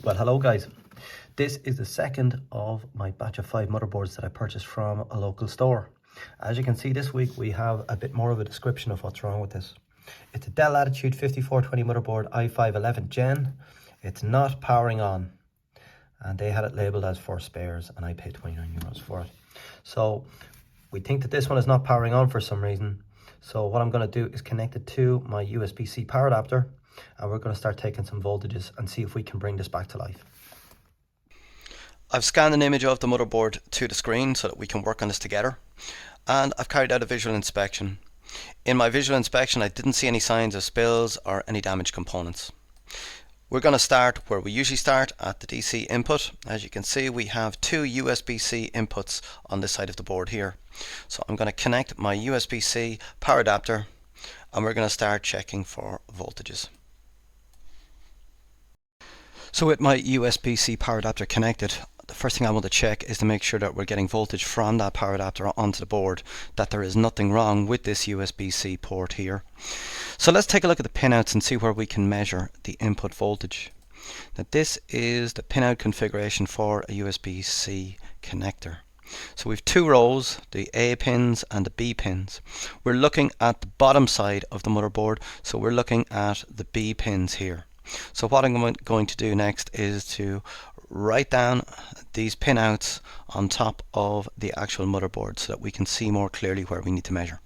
Well, hello guys. This is the second of my batch of 5 motherboards that I purchased from a local store. As you can see, this week we have a bit more of a description of what's wrong with this. It's a Dell Latitude 5420 motherboard i5 11th gen. It's not powering on, and they had it labeled as for spares, and I paid €29 for it. So we think that this one is not powering on for some reason. So what I'm going to do is connect it to my USB-C power adapter, and we're going to start taking some voltages and see if we can bring this back to life. I've scanned an image of the motherboard to the screen so that we can work on this together, and I've carried out a visual inspection. In my visual inspection, I didn't see any signs of spills or any damaged components. We're going to start where we usually start, at the DC input. As you can see, we have two USB-C inputs on this side of the board here. So I'm going to connect my USB-C power adapter, and we're going to start checking for voltages. So with my USB-C power adapter connected, the first thing I want to check is to make sure that we're getting voltage from that power adapter onto the board, that there is nothing wrong with this USB-C port here. So let's take a look at the pinouts and see where we can measure the input voltage. Now this is the pinout configuration for a USB-C connector. So we've two rows, the A pins and the B pins. We're looking at the bottom side of the motherboard, so we're looking at the B pins here. So what I'm going to do next is to write down these pinouts on top of the actual motherboard so that we can see more clearly where we need to measure.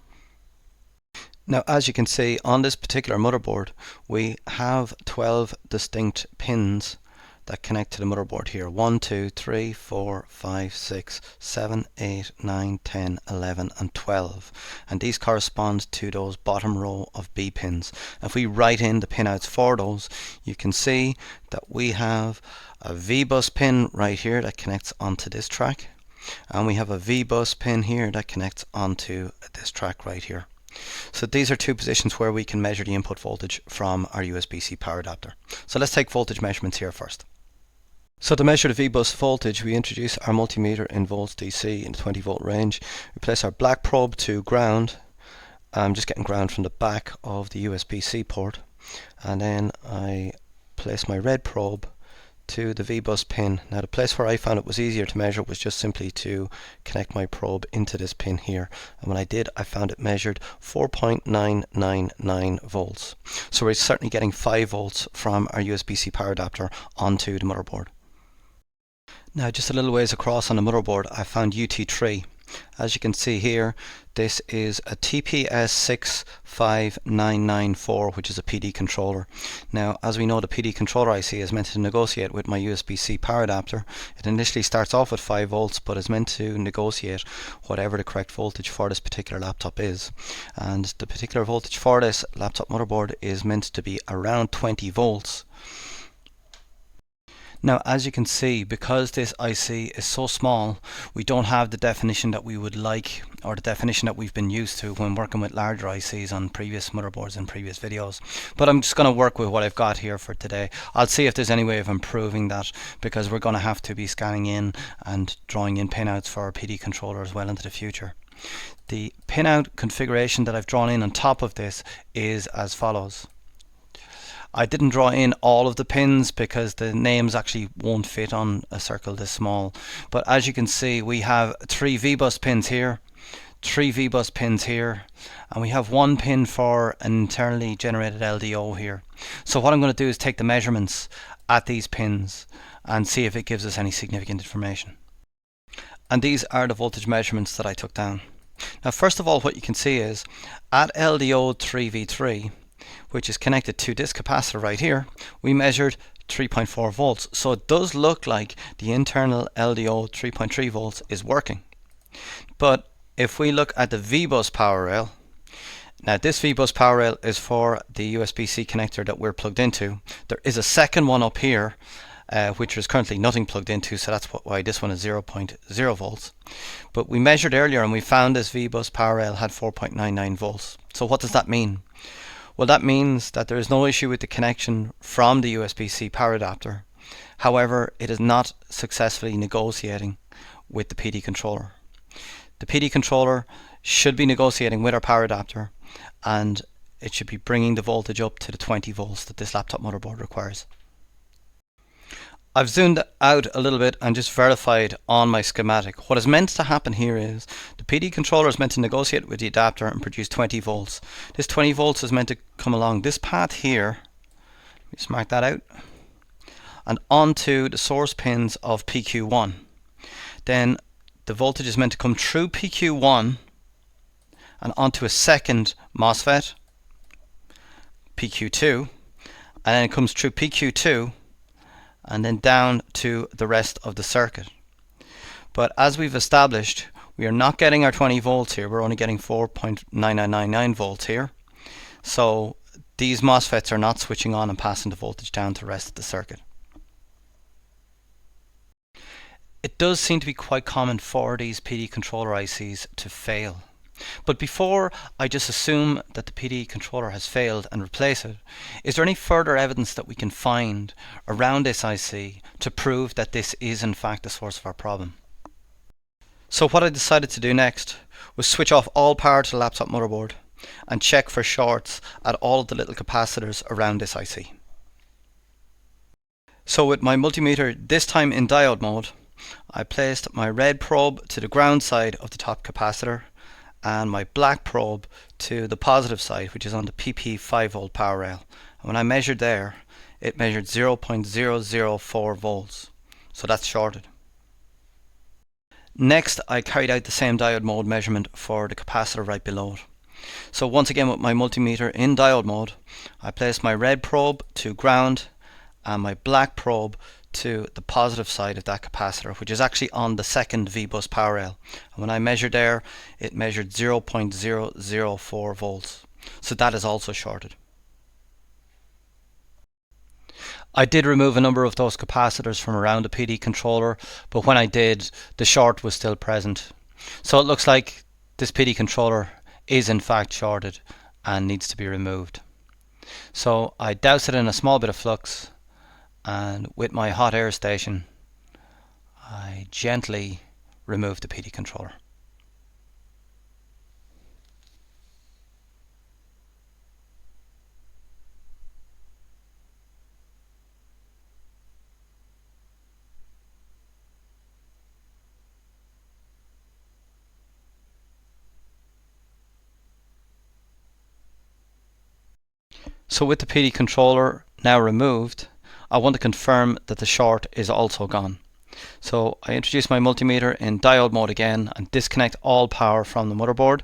Now, as you can see on this particular motherboard, we have 12 distinct pins that connect to the motherboard here. 1, 2, 3, 4, 5, 6, 7, 8, 9, 10, 11 and 12. And these correspond to those bottom row of B pins. If we write in the pinouts for those, you can see that we have a V-bus pin right here that connects onto this track. And we have a V-bus pin here that connects onto this track right here. So these are two positions where we can measure the input voltage from our USB-C power adapter. So let's take voltage measurements here first. So to measure the V-bus voltage, we introduce our multimeter in volts DC in the 20 volt range. We place our black probe to ground. I'm just getting ground from the back of the USB-C port, and then I place my red probe to the V-bus pin. Now the place where I found it was easier to measure was just simply to connect my probe into this pin here, and when I did, I found it measured 4.999 volts. So we're certainly getting 5 volts from our USB-C power adapter onto the motherboard. Now just a little ways across on the motherboard, I found UT3. As you can see here, this is a TPS65994, which is a PD controller. Now, as we know, the PD controller IC is meant to negotiate with my USB-C power adapter. It initially starts off at 5 volts, but is meant to negotiate whatever the correct voltage for this particular laptop is. And the particular voltage for this laptop motherboard is meant to be around 20 volts. Now, as you can see, because this IC is so small, we don't have the definition that we would like, or the definition that we've been used to when working with larger ICs on previous motherboards and previous videos. But I'm just going to work with what I've got here for today. I'll see if there's any way of improving that, because we're going to have to be scanning in and drawing in pinouts for our PD controller as well into the future. The pinout configuration that I've drawn in on top of this is as follows. I didn't draw in all of the pins because the names actually won't fit on a circle this small. But as you can see, we have 3 V-bus pins here, 3 V-bus pins here, and we have 1 pin for an internally generated LDO here. So what I'm going to do is take the measurements at these pins and see if it gives us any significant information. And these are the voltage measurements that I took down. Now, first of all, what you can see is at LDO 3V3, which is connected to this capacitor right here, we measured 3.4 volts. So it does look like the internal LDO 3.3 volts is working. But if we look at the V-bus power rail, now this V-bus power rail is for the USB-C connector that we're plugged into. There is a second one up here, which is currently nothing plugged into, so that's why this one is 0.0 volts. But we measured earlier and we found this V-bus power rail had 4.99 volts. So what does that mean? Well, that means that there is no issue with the connection from the USB-C power adapter. However, it is not successfully negotiating with the PD controller. The PD controller should be negotiating with our power adapter, and it should be bringing the voltage up to the 20 volts that this laptop motherboard requires. I've zoomed out a little bit and just verified on my schematic. What is meant to happen here is the PD controller is meant to negotiate with the adapter and produce 20 volts. This 20 volts is meant to come along this path here. Let me just mark that out. And onto the source pins of PQ1. Then the voltage is meant to come through PQ1 and onto a second MOSFET, PQ2, and then it comes through PQ2 and then down to the rest of the circuit. But as we've established, we are not getting our 20 volts here, we're only getting 4.9999 volts here. So these MOSFETs are not switching on and passing the voltage down to the rest of the circuit. It does seem to be quite common for these PD controller ICs to fail. But before I just assume that the PD controller has failed and replace it, is there any further evidence that we can find around this IC to prove that this is in fact the source of our problem? So what I decided to do next was switch off all power to the laptop motherboard and check for shorts at all of the little capacitors around this IC. So with my multimeter this time in diode mode, I placed my red probe to the ground side of the top capacitor and my black probe to the positive side, which is on the PP 5V power rail. And when I measured there, it measured 0.004 volts. So that's shorted. Next, I carried out the same diode mode measurement for the capacitor right below it. So once again with my multimeter in diode mode, I placed my red probe to ground and my black probe to the positive side of that capacitor, which is actually on the second V-bus power rail. And when I measured there, it measured 0.004 volts. So that is also shorted. I did remove a number of those capacitors from around the PD controller, but when I did, the short was still present. So it looks like this PD controller is in fact shorted and needs to be removed. So I doused it in a small bit of flux, and with my hot air station I gently remove the PD controller. So with the PD controller now removed, I want to confirm that the short is also gone. So I introduce my multimeter in diode mode again and disconnect all power from the motherboard.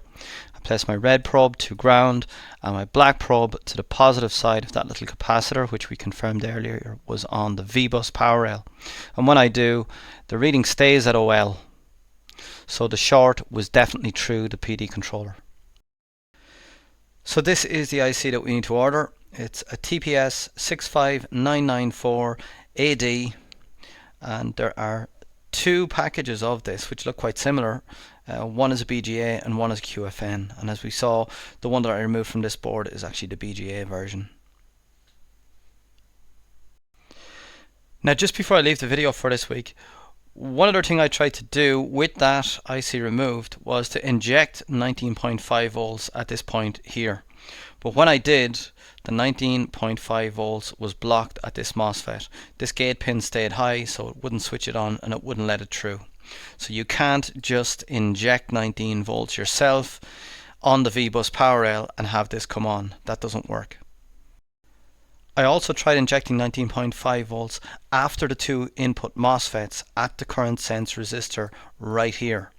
I place my red probe to ground and my black probe to the positive side of that little capacitor, which we confirmed earlier was on the V-bus power rail. And when I do, the reading stays at OL. So the short was definitely through the PD controller. So this is the IC that we need to order. It's a TPS 65994AD, and there are two packages of this which look quite similar. One is a BGA and one is a QFN, and as we saw, the one that I removed from this board is actually the BGA version. Now just before I leave the video for this week, one other thing I tried to do with that IC removed was to inject 19.5 volts at this point here. But when I did, the 19.5 volts was blocked at this MOSFET. This gate pin stayed high, so it wouldn't switch it on and it wouldn't let it through. So you can't just inject 19 volts yourself on the V-bus power rail and have this come on. That doesn't work. I also tried injecting 19.5 volts after the two input MOSFETs at the current sense resistor right here.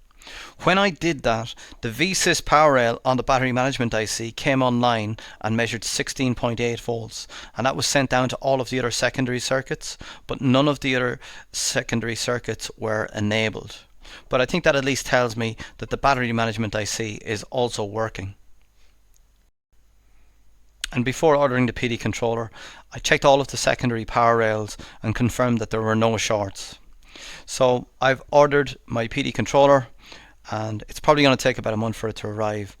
When I did that, the VSys power rail on the battery management IC came online and measured 16.8 volts, and that was sent down to all of the other secondary circuits, but none of the other secondary circuits were enabled. But I think that at least tells me that the battery management IC is also working. And before ordering the PD controller, I checked all of the secondary power rails and confirmed that there were no shorts. So I've ordered my PD controller, and it's probably going to take about a month for it to arrive.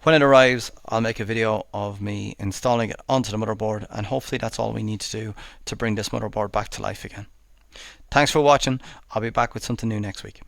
When it arrives, I'll make a video of me installing it onto the motherboard, and hopefully that's all we need to do to bring this motherboard back to life again. Thanks for watching. I'll be back with something new next week.